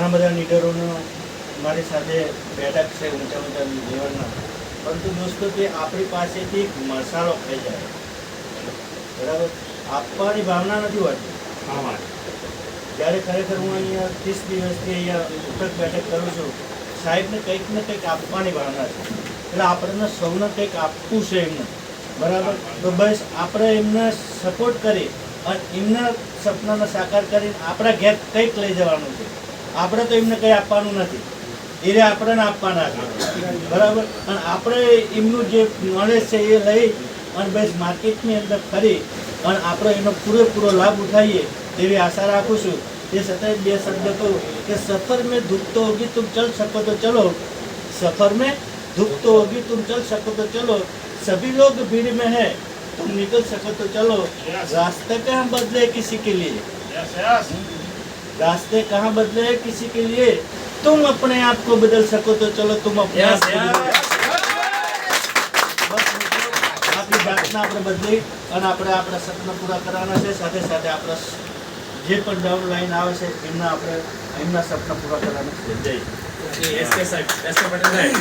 ઘણા બધા લીડરોનો મારી સાથે બેઠક છે ઊંચા ઊંચા લેવલના, પરંતુ દોસ્તો તે આપણી પાસેથી એક મસાલો ખાઈ જાય, બરાબર, આપવાની ભાવના નથી હોતી. જ્યારે ખરેખર હું અહીંયા 30 દિવસથી અહીંયા ઉઠક બેઠક કરું છું, સાહેબને કંઈક ને કંઈક આપવાની ભાવના છે, એટલે આપણને સૌને કંઈક આપવું છે એમને, બરાબર. તો બસ આપણે એમને સપોર્ટ કરી અને એમના સપનાને સાકાર કરીને આપણા ઘેર કંઈક લઈ જવાનું છે. આપણે તો એમને કંઈ આપવાનું નથી, એ આપણને આપવાના છે, બરાબર. અને આપણે એમનું જે નોલેજ છે એ લઈ અને બસ માર્કેટની અંદર ફરી અને આપણે એનો પૂરેપૂરો લાભ ઉઠાવીએ તેવી આશા રાખું છું. એ સતત બે શબ્દ કહું કે સફર મેં ધૂપ તો હોગી તુમ ચલ સકો તો ચલો, सफर में धूप तो होगी तुम चल सको तो चलो, सभी लोग भीड़ में है तुम निकल सको तो चलो, रास्ते कहाँ बदले किसी के लिए, रास्ते कहाँ बदले किसी के लिए, तुम अपने आप को बदल सको तो चलो, तुम अपने आप को આપણી જાતને આપણે બદલી અને આપણે આપણા સપના પૂરા કરવાના છે. સાથે સાથે આપણા જે પણ ડાઉન લાઈન આવે છે એમના આપણે એમના સપના પૂરા કરવાના છે. જય એસકે સાહેબ, એસકે પટેલ સાહેબ.